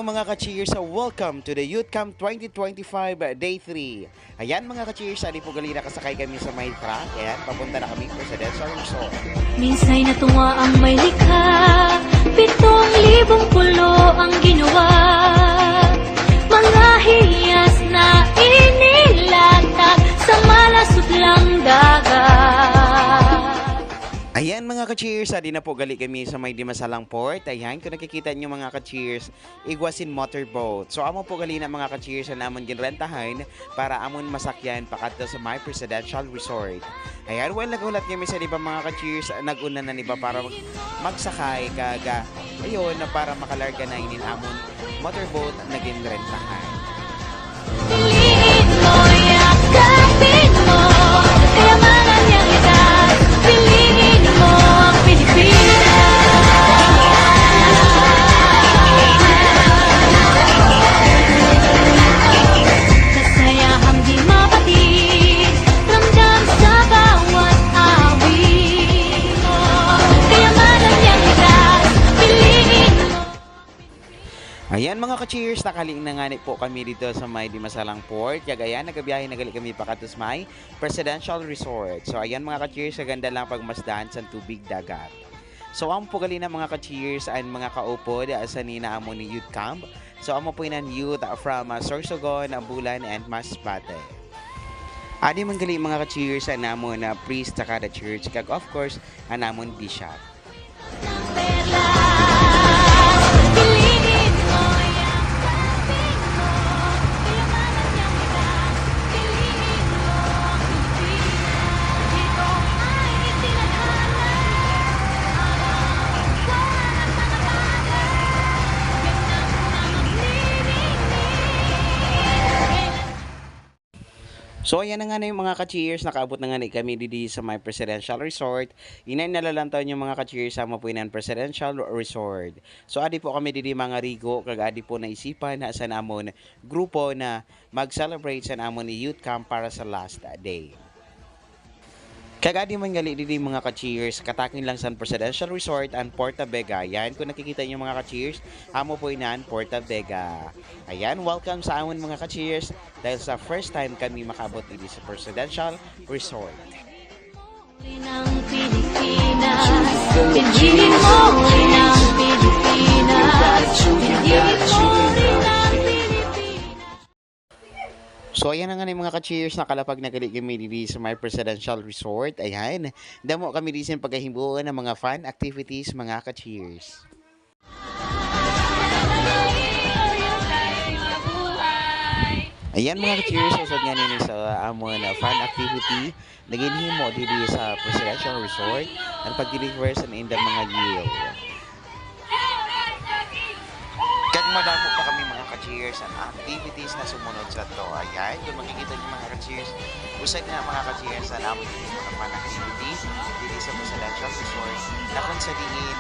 Hello mga ka-cheers, welcome to the Youth Camp 2025 Day 3. Ayan mga ka-cheers, ali po gali nakasakay kami sa may truck. Ayan, papunta na kami Presidential Resort. Minsa'y natuwa ang may likha, 7,000 pulo ang ginawa. Mga hiyas na inilatag sa malasutlang dagat. Ayan mga ka-cheers, adi na po gali kami sa may Dimasalang Port. Ayan, kung nakikita nyo mga ka-cheers, Iguasin Motorboat. So amo po gali na mga ka-cheers na namon ginrentahan para amon masakyan pakadto sa my Presidential Resort. Ayan, well nagulat kami sa diba mga ka-cheers, nag-una na niba para magsakay kaga. Ayun, na para makalarga na inin amon motorboat na ginrentahan. Piliin mo, yakapin mo, kayamanan niyang likas. Piliin mo ang Pilipinas. Kasayahang di mapatid, ramdam sa bawat awit mo. Kayamanan niyang likas. Piliin mo. Ayan mga ka-cheers, nakaling na nga po kami dito sa may Dimasalang Port. Kagayan, nagabiyahe na gali kami pakatos may Presidential Resort. So ayan mga ka-cheers, ganda lang pagmasdan sa tubig dagat. So amo po gali na mga ka-cheers and mga kaupod sa nina amo ni Youth Camp. So amo po inan youth from Sorsogon, Bulan and Masbate. Adi man gali mga ka-cheers anamon na priest sa kada church kag of course anamon bishop. Piliin mo, yakapin mo, kayamanan niyang likas. Piliin mo ang Pilipinas. Ito ay itinadhana ang kawan at mga bagay. Yan ang nangangilinig. So ayan na nga na yung mga ka-cheers, nakaabot na nga na kami didi sa my Presidential Resort. Inay nalalantaw yung mga ka-cheers sa mapuinan Presidential Resort. So adi po kami didi mga rigo, kag adi po naisipan na sa namon grupo na mag-celebrate sa namon ni Youth Camp para sa last day. Kagadi man gali didi mga ka-cheers, katakin lang sa Presidential Resort and Porta Vega. Yan, kung nakikita nyo mga ka-cheers, amo po inan Porta Vega. Ayan, welcome sa amon mga ka-cheers dahil sa first time kami makabot didi sa Presidential Resort. Rin ang Pilipinas. Piliin mo rin ang Pilipinas. Piliin mo rin ang Pilipinas. So ayan na nga mga ka-cheers, nakalapag na gali kami didi sa my Presidential Resort. Ayan, damo kami didi sa paghahimbuan ng mga fun activities mga ka-cheers. Ayan mga ka-cheers, usod nga nini sa amon fun activity naginhimo didi sa Presidential Resort at pag-deliver sa indang mga yield. Kag madamo pa kami mga ka-cheers ang activities na sumunod sa to. Ayan, kung makikita niyo mga ka-cheers, usad na mga ka-cheers sa namin dito mga fun activities didi sa Presidential Resort na kung sa diin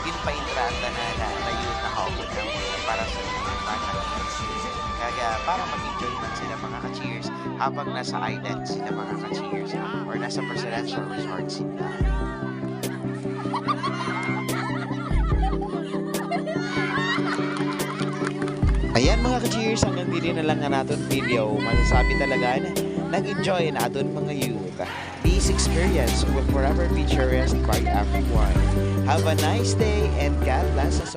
yun pa intrata na youth na kaupod na para sa mga fun activities. Kaya para mag-enjoy man sila mga ka-cheers habang nasa island sila mga ka-cheers or nasa Presidential Resort sila. Ayan mga ka-cheers, hanggang dito na lang nga natin video. Masasabi talaga na nag-enjoy na aton mga youth. This experience will forever be cherished by everyone. Have a nice day and God bless us.